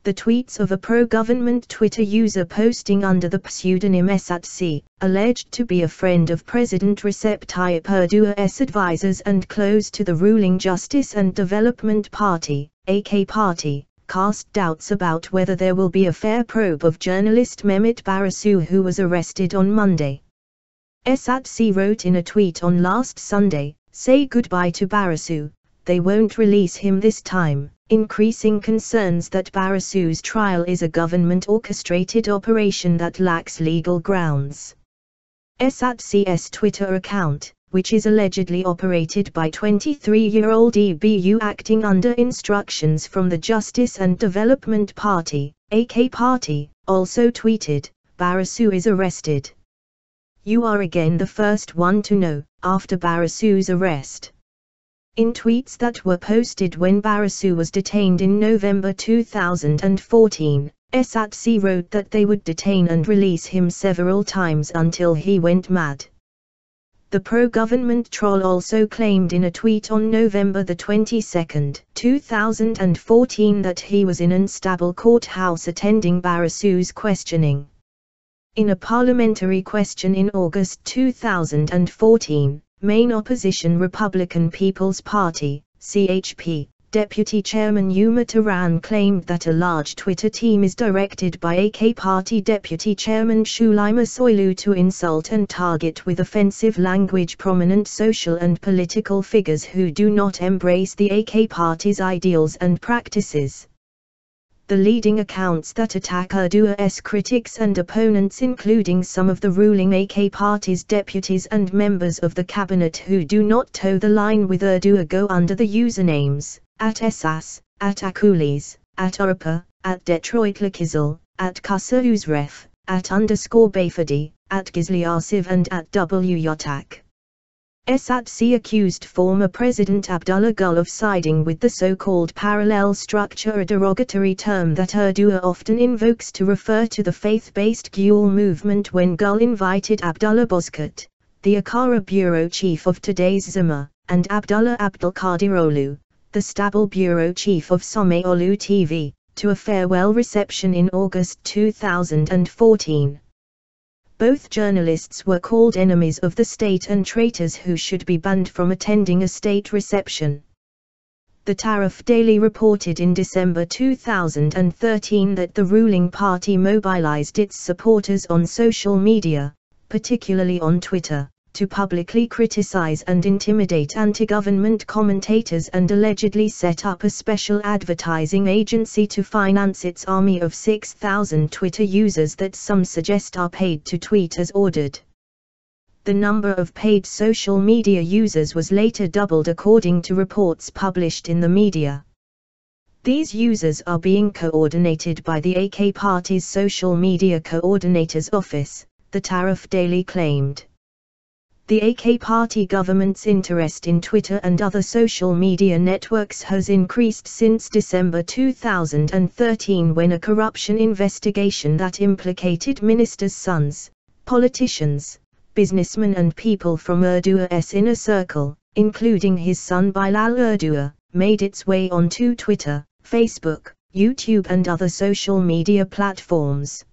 The tweets of a pro-government Twitter user posting under the pseudonym Esat Ç, alleged to be a friend of President Recep Tayyip Erdoğan's advisors and close to the ruling Justice and Development Party, AK Party, cast doubts about whether there will be a fair probe of journalist Mehmet Baransu, who was arrested on Monday. Esat Ç wrote in a tweet on last Sunday, "Say goodbye to Baransu, they won't release him this time," increasing concerns that Baransu's trial is a government-orchestrated operation that lacks legal grounds. Esat Ç's Twitter account, which is allegedly operated by 23-year-old EBU acting under instructions from the Justice and Development Party, AK Party, also tweeted, "Baransu is arrested. You are again the first one to know," after Baransu's arrest. In tweets that were posted when Baransu was detained in November 2014, Esat Ç wrote that they would detain and release him several times until he went mad. The pro-government troll also claimed in a tweet on November 22, 2014 that he was in an Istanbul courthouse attending Baransu's questioning. In a parliamentary question in August 2014, main opposition Republican People's Party, CHP, Deputy Chairman Umut Aran claimed that a large Twitter team is directed by AK Party Deputy Chairman Süleyman Soylu to insult and target with offensive language prominent social and political figures who do not embrace the AK Party's ideals and practices. The leading accounts that attack Erdoğan's critics and opponents, including some of the ruling AK Party's deputies and members of the cabinet who do not toe the line with Erdoğan, go under the usernames @Esas, @Akulis, @Arapa, @Detroitlakizil, @Kasa-Uzref, @_Beyfadi, @Gizliasiv and @Wyatak. Esat Ç accused former President Abdullah Gül of siding with the so-called parallel structure, a derogatory term that Erdoğan often invokes to refer to the faith-based Gül movement, when Gül invited Abdullah Bozkurt, the Ankara bureau chief of today's Zaman, and Abdullah Abdülkadiroğlu, the Istanbul bureau chief of Samanyolu TV, to a farewell reception in August 2014. Both journalists were called enemies of the state and traitors who should be banned from attending a state reception. The Taraf Daily reported in December 2013 that the ruling party mobilized its supporters on social media, particularly on Twitter, to publicly criticize and intimidate anti-government commentators, and allegedly set up a special advertising agency to finance its army of 6,000 Twitter users that some suggest are paid to tweet as ordered. The number of paid social media users was later doubled according to reports published in the media. These users are being coordinated by the AK Party's Social Media Coordinator's Office, the Taraf Daily claimed. The AK Party government's interest in Twitter and other social media networks has increased since December 2013, when a corruption investigation that implicated ministers' sons, politicians, businessmen and people from Erdoğan's inner circle, including his son Bilal Erdoğan, made its way onto Twitter, Facebook, YouTube and other social media platforms.